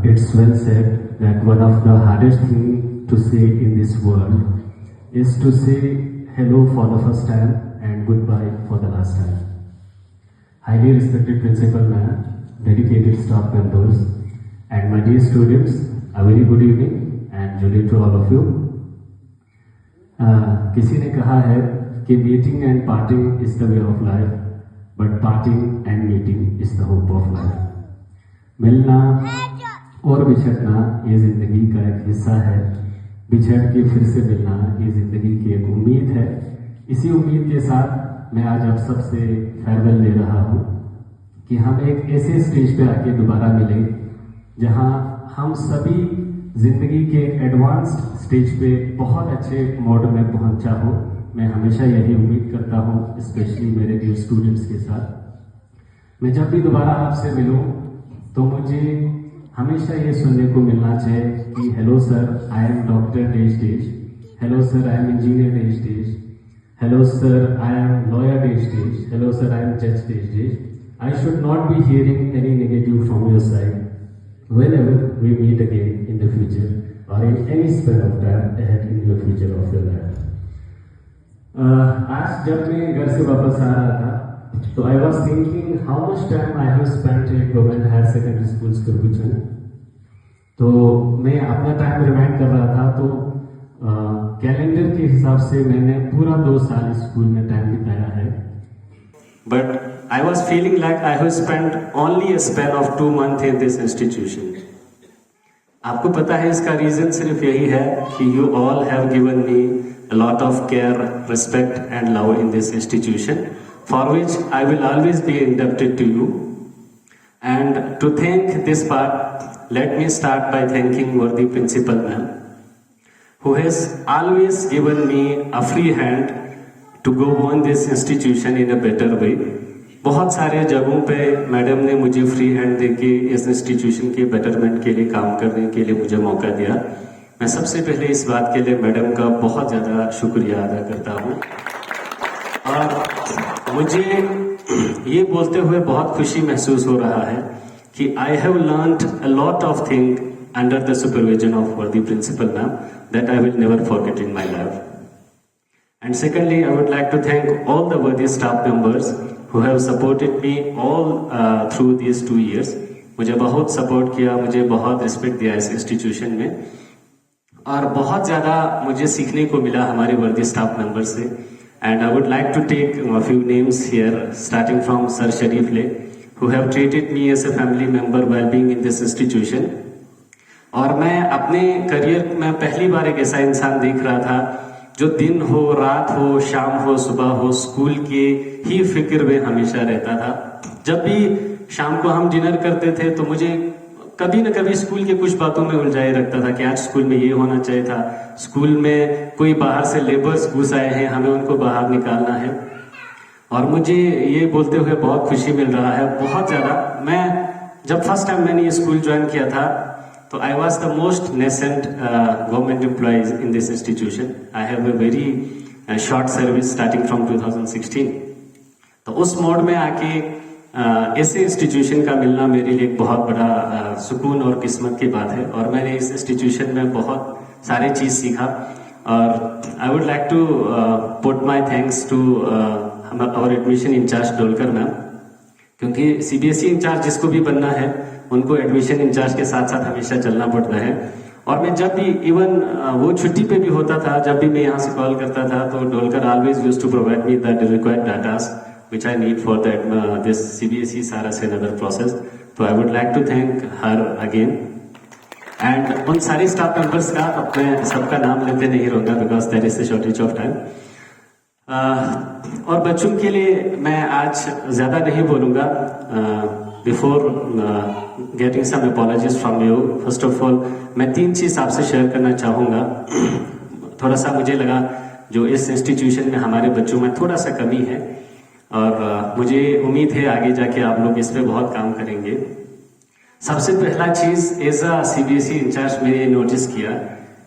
It's well said that one of the hardest things to say in this world is to say hello for the first time and goodbye for the last time. Highly respected principal ma'am, dedicated staff members, and my dear students, a very good evening and joy to all of you. किसी ने कहा है कि meeting and parting is the way of life, but parting and meeting is the hope of life. मिलना और बिछड़ना ये जिंदगी का एक हिस्सा है. बिछड़ के फिर से मिलना ये जिंदगी की एक उम्मीद है. इसी उम्मीद के साथ मैं आज आप सबसे फेयरवेल ले रहा हूँ कि हम एक ऐसे स्टेज पे आके दोबारा मिलें जहाँ हम सभी जिंदगी के एडवांस्ड स्टेज पे बहुत अच्छे मोड में पहुंचा हो. मैं हमेशा यही उम्मीद करता हूँ, स्पेशली मेरे डियर स्टूडेंट्स के साथ. मैं जब भी दोबारा आपसे मिलूं तो मुझे हमेशा ये सुनने को मिलना चाहिए कि hello sir, I am doctor dash dash, hello sir, I am engineer dash dash, hello sir, I am lawyer dash dash, hello sir, I am जज dash dash. I should not be hearing any negative from your side whenever we meet again in the future or in any span of time ahead in your future of your life. आज जब मैं घर से वापस आ रहा था तो I was thinking how much time I have spent in government higher secondary schools Kirkuchun. तो मैं अपना टाइम रिमाइंड कर रहा था तो कैलेंडर के हिसाब से मैंने पूरा 2 साल स्कूल में टाइम बिताया है. But I was feeling like I have spent only a span of 2 months in this institution. आपको पता है इसका रीजन सिर्फ यही है कि you all have given me a lot of care, respect and love in this institution, for which I will always be indebted to you. And to thank this part, let me start by thanking worthy principal ma'am, who has always given me a free hand to go on this institution in a better way. बहुत सारे जगहों पे madam ने मुझे free hand देके इस institution के betterment के लिए काम करने के लिए मुझे मौका दिया. मैं सबसे पहले इस बात के लिए मैडम का बहुत ज़्यादा शुक्रिया अदा करता हूँ. और मुझे ये बोलते हुए बहुत खुशी महसूस हो रहा है कि I have learned a lot of thing under the supervision of worthy principal ma'am that I will never forget in my life. And secondly, I would like to thank all the worthy staff members who have supported me all through these 2 years. मुझे बहुत support किया, मुझे बहुत respect दिया इस institution में और बहुत ज़्यादा मुझे सीखने को मिला हमारे वर्दी स्टाफ मेंबर से. And I would like to take a few names here, starting from Sir Sharif Le, who have treated me as a family member while being in this institution. और मैं अपने करियर में पहली बार एक ऐसा इंसान देख रहा था जो दिन हो, रात हो, शाम हो, सुबह हो, स्कूल के ही फिक्र में हमेशा रहता था. जब भी शाम को हम डिनर करते थे तो मुझे कभी न कभी स्कूल के कुछ बातों में उलझाए रखता था कि आज स्कूल में ये होना चाहिए था, स्कूल में कोई बाहर से लेबर्स घुस आए हैं, हमें उनको बाहर निकालना है. और मुझे ये बोलते हुए बहुत खुशी मिल रहा है, बहुत ज़्यादा. मैं जब फर्स्ट टाइम मैंने ये स्कूल ज्वाइन किया था तो I was the most nascent government employees in this institution. I have a very short service starting from 2016. तो उस मोड में आके ऐसे इंस्टीट्यूशन का मिलना मेरे लिए एक बहुत बड़ा सुकून और किस्मत की बात है. और मैंने इस इंस्टीट्यूशन में बहुत सारे चीज़ सीखा. और I would like to put my thanks to our admission incharge Dolkar ma'am, क्योंकि CBSE इंचार्ज जिसको भी बनना है उनको एडमिशन इंचार्ज के साथ साथ हमेशा चलना पड़ता है. और मैं जब भी इवन वो छुट्टी पे भी होता था, जब भी मैं यहाँ से कॉल करता था तो Dolkar always used to provide me the required datas which I need for that this CBSE सारस एंड अदर प्रोसेस. तो I would like to thank her again. And उन सारे स्टाफ मेंबर्स का अब मैं सबका नाम लेते नहीं रहूँगा because that is the shortage of time. और बच्चों के लिए मैं आज ज़्यादा नहीं बोलूँगा. Before getting some apologies from you, first of all मैं 3 चीज़ आपसे शेयर करना चाहूँगा. थोड़ा सा मुझे लगा जो इस इंस्टीट्यूशन में हमारे बच्चों में थोड़ा सा कमी है और मुझे उम्मीद है आगे जाके आप लोग इस पर बहुत काम करेंगे. सबसे पहला चीज़ एज अ CBSE इंचार्ज मैंने नोटिस किया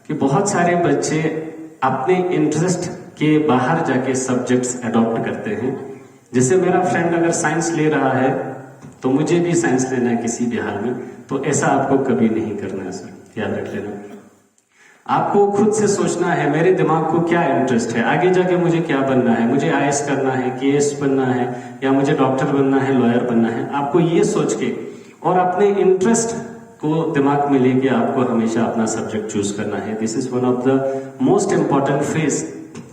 कि बहुत सारे बच्चे अपने इंटरेस्ट के बाहर जाके सब्जेक्ट्स अडॉप्ट करते हैं. जैसे मेरा फ्रेंड अगर साइंस ले रहा है तो मुझे भी साइंस लेना है किसी भी हाल में, तो ऐसा आपको कभी नहीं करना है सर, याद रख लेना। आपको खुद से सोचना है मेरे दिमाग को क्या इंटरेस्ट है, आगे जाके मुझे क्या बनना है, मुझे आईएएस करना है, केएएस बनना है, या मुझे डॉक्टर बनना है, लॉयर बनना है। आपको ये सोच के और अपने इंटरेस्ट को दिमाग में लेके आपको हमेशा अपना सब्जेक्ट चूज करना है। This is one of the most important phase,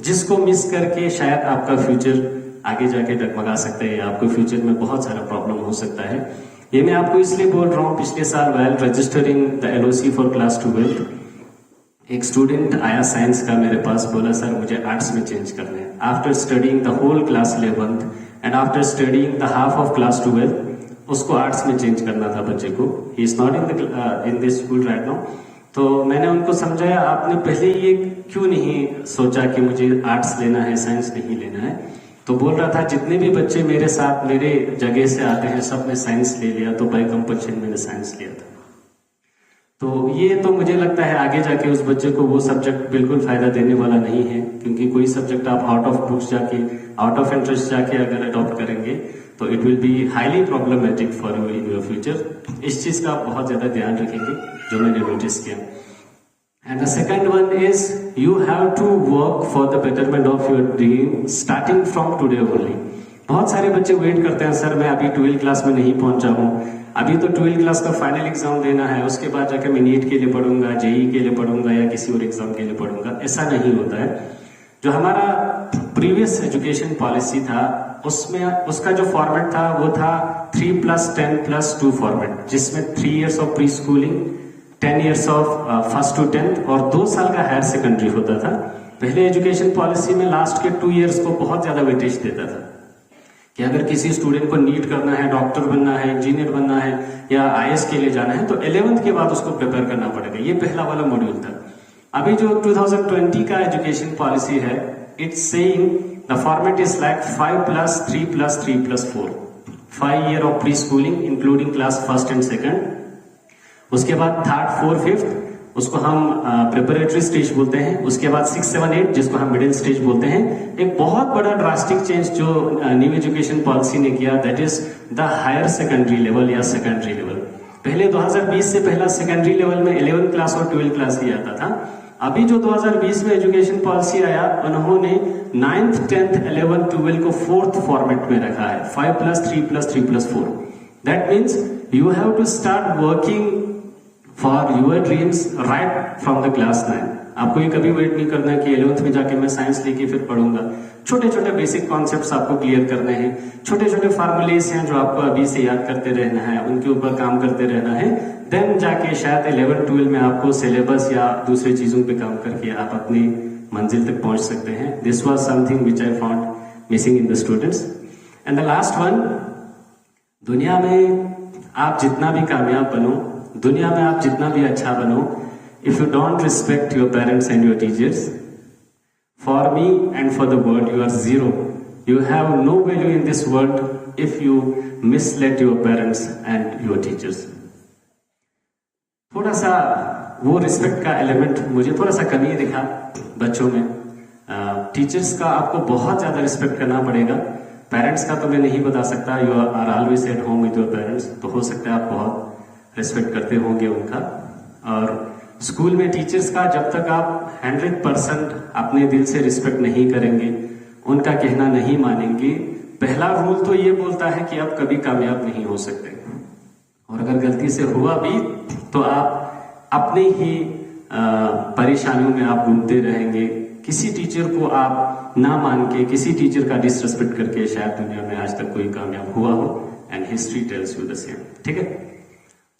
जिसको मिस करके शायद आपका फ्यूचर आगे जाके डगमगा सकता है, आपको फ्यूचर में बहुत सारा प्रॉब्लम हो सकता है। ये मैं आपको इसलिए बोल रहा हूँ, पिछले साल while registering the LOC for class 12 एक स्टूडेंट आया साइंस का मेरे पास, बोला सर मुझे आर्ट्स में चेंज करना है। After studying the whole class 11th and after studying the half of class 12 उसको आर्ट्स में चेंज करना था बच्चे को। He is not in this school right now. तो मैंने उनको समझाया आपने पहले ये क्यों नहीं सोचा कि मुझे आर्ट्स लेना है, साइंस नहीं लेना है। तो बोल रहा था जितने भी बच्चे मेरे साथ मेरे जगह से आते हैं सब ने साइंस ले लिया, तो बाय कंपल्शन मैंने साइंस लिया था। तो ये तो मुझे लगता है आगे जाके उस बच्चे को वो सब्जेक्ट बिल्कुल फायदा देने वाला नहीं है, क्योंकि कोई सब्जेक्ट आप आउट ऑफ बुक्स जाके आउट ऑफ इंटरेस्ट जाके अगर अडॉप्ट करेंगे तो it will be highly problematic for you in your future. इस चीज का आप बहुत ज्यादा ध्यान रखेंगे, जो मैंने नोटिस किया। And the second one is you have to work for the betterment of your dream starting from today only. बहुत सारे बच्चे वेट करते हैं, सर मैं अभी 12th क्लास में नहीं पहुंचा हूं, अभी तो 12th क्लास का फाइनल एग्जाम देना है, उसके बाद जाके मैं नीट के लिए पढ़ूंगा, जेई के लिए पढ़ूंगा या किसी और एग्जाम के लिए पढ़ूंगा। ऐसा नहीं होता है। जो हमारा प्रीवियस एजुकेशन पॉलिसी था उसमें उसका जो फॉर्मेट था वो था 3+10+2 फॉर्मेट, जिसमें 3 years of pre schooling, 10 years of 1st to 10th और 2 साल का हायर सेकेंडरी होता था। पहले एजुकेशन पॉलिसी में लास्ट के 2 years को बहुत ज्यादा वेटेज देता था कि अगर किसी स्टूडेंट को नीट करना है, डॉक्टर बनना है, इंजीनियर बनना है या आईएएस के लिए जाना है तो 11th के बाद उसको प्रिपेयर करना पड़ेगा। ये पहला वाला मॉड्यूल था। अभी जो 2020 का एजुकेशन पॉलिसी है, it's saying the format is like 5+3+3+4, 5 year of pre schooling including class 1st and 2nd, उसके बाद 3rd, 4th, 5th उसको हम प्रिपरेटरी स्टेज बोलते हैं, उसके बाद 6, 7, 8 जिसको हम मिडिल स्टेज बोलते हैं। एक बहुत बड़ा ड्रास्टिक चेंज जो न्यू एजुकेशन पॉलिसी ने किया, that is the higher secondary level या सेकेंडरी लेवल। पहले 2020 से पहला सेकेंडरी लेवल में 11th क्लास और 12th क्लास ही आता था। अभी जो 2020 में एजुकेशन पॉलिसी आया, उन्होंने 9th, 10th, 11th, 12th को 4th फॉर्मेट में रखा है, 5+3+3+4। That means you have to start working for your dreams right from the class 9। आपको ये कभी वेट नहीं करना है कि 11th में जाके मैं साइंस लेके फिर पढ़ूंगा। छोटे छोटे बेसिक कॉन्सेप्ट्स आपको क्लियर करने हैं, छोटे छोटे फार्मूलेस हैं जो आपको अभी से याद करते रहना है, उनके ऊपर काम करते रहना है। देन जाके शायद 11th, 12th में आपको सिलेबस या दूसरी चीजों पे काम करके आप अपनी मंजिल तक पहुंच सकते हैं। This was something which I found missing in the students. And the last one, दुनिया में आप जितना भी कामयाब बनो, दुनिया में आप जितना भी अच्छा बनो, if you don't respect your parents and your teachers, for me and for the world you are zero. You have no value in this world if you mislead your parents and your teachers. थोड़ा सा वो respect का element मुझे थोड़ा सा कमी दिखा बच्चों में। टीचर्स का आपको बहुत ज्यादा रिस्पेक्ट करना पड़ेगा। पेरेंट्स का तो मैं नहीं बता सकता, you are always at home with your parents, तो हो सकता है आप बहुत रिस्पेक्ट करते होंगे उनका। और स्कूल में टीचर्स का जब तक आप 100% अपने दिल से रिस्पेक्ट नहीं करेंगे, उनका कहना नहीं मानेंगे, पहला रूल तो ये बोलता है कि आप कभी कामयाब नहीं हो सकते। और अगर गलती से हुआ भी तो आप अपने ही परेशानियों में आप घूमते रहेंगे। किसी टीचर को आप ना मान के, किसी टीचर का डिसरिस्पेक्ट करके शायद दुनिया में आज तक कोई कामयाब हुआ हो, and history tells you the same. ठीक है,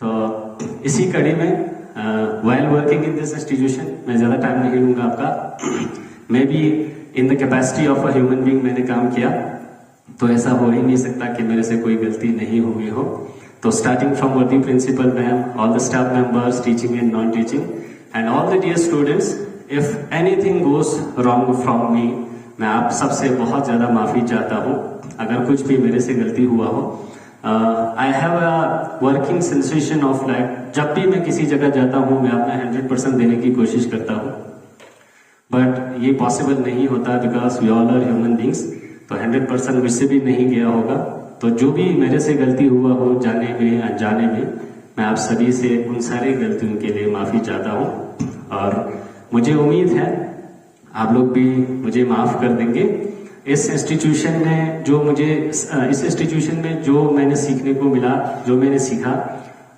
तो इसी कड़ी में while working in this institution, मैं ज्यादा टाइम नहीं लूंगा आपका। मैं भी in the capacity of a human being मैंने काम किया, तो ऐसा हो ही नहीं सकता कि मेरे से कोई गलती नहीं हुई हो। तो starting from worthy principal ma'am, all the staff members, teaching and non teaching, and all the dear students, if anything goes wrong from me, मैं आप सबसे बहुत ज्यादा माफी चाहता हूँ अगर कुछ भी मेरे से गलती हुआ हो। I have a working sensation of life, जब भी मैं किसी जगह जाता हूँ मैं अपना 100% देने की कोशिश करता हूँ, बट ये पॉसिबल नहीं होता because we all are human beings. तो 100% मुझसे भी नहीं गया होगा, तो जो भी मेरे से गलती हुआ हो जाने में अनजाने में, मैं आप सभी से उन सारी गलतियों के लिए माफ़ी चाहता हूँ और मुझे उम्मीद है आप लोग भी मुझे माफ़ कर देंगे। इस इंस्टीट्यूशन में जो मुझे इस इंस्टीट्यूशन में जो मैंने सीखने को मिला, जो मैंने सीखा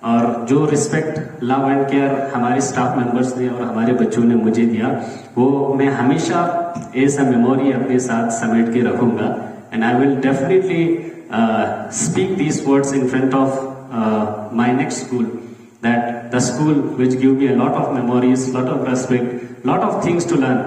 और जो रिस्पेक्ट, लव एंड केयर हमारे स्टाफ मेंबर्स ने और हमारे बच्चों ने मुझे दिया, वो मैं हमेशा एज अ मेमोरी अपने साथ समेट के रखूंगा। And I will definitely speak these words in front of my next school, that the school which give me a lot of memories, lot of respect, lot of things to learn.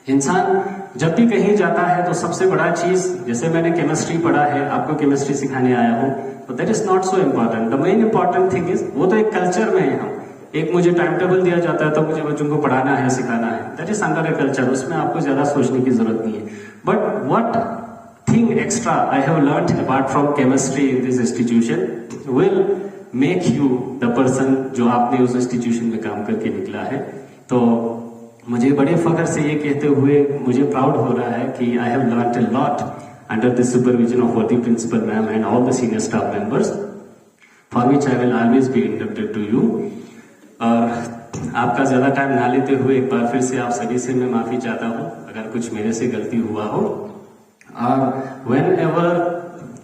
इंसान जब भी कहीं जाता है तो सबसे बड़ा चीज, जैसे मैंने केमिस्ट्री पढ़ा है, आपको केमिस्ट्री सिखाने आया हूं, तो that is not so important. The main important thing is, वो तो एक कल्चर में है। हम एक मुझे टाइम टेबल दिया जाता है तो मुझे बच्चों को पढ़ाना है, सिखाना है, that is under a culture, उसमें आपको ज्यादा सोचने की जरूरत नहीं है। But what thing extra I have learned apart from chemistry in this institution will make you the person जो आपने उस इंस्टीट्यूशन में काम करके निकला है। तो मुझे बड़े फख्र से ये कहते हुए मुझे प्राउड हो रहा है कि I have learned a lot under the supervision of worthy principal ma'am and all the senior staff members, for which I will always be indebted to you. और आपका ज्यादा टाइम ना लेते हुए एक बार फिर से आप सभी से मैं माफी चाहता हूँ अगर कुछ मेरे से गलती हुआ हो। और whenever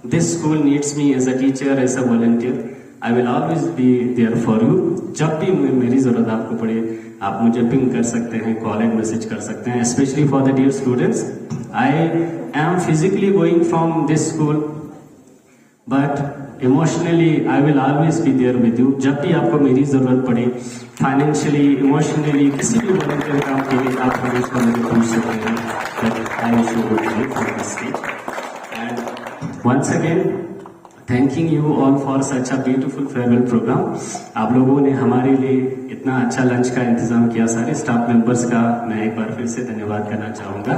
this school needs me as a teacher, as a volunteer, I will always be there for you. जब भी मेरी जरूरत आपको पड़े आप मुझे पिंग कर सकते हैं, कॉल एंड मैसेज कर सकते हैं। Specially for the dear students, I am physically going from this school but emotionally I will always be there with you. जब भी आपको मेरी जरूरत पड़े, फाइनेंशियली, इमोशनली, किसी भी वॉलंटियर काम के लिए आप हमेशा मुझे पूछ सकते हैं। I wish you good luck for this stage and once again thanking you all for such a beautiful farewell programme. आप लोगों ने हमारे लिए इतना अच्छा लंच का इंतजाम किया, सारे स्टाफ मेंबर्स का मैं एक बार फिर से धन्यवाद करना चाहूँगा।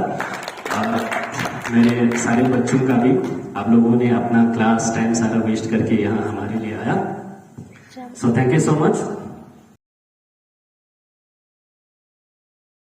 और मेरे सारे बच्चों का भी, आप लोगों ने अपना क्लास टाइम सारा वेस्ट करके यहाँ हमारे लिए आया। So thank you so much.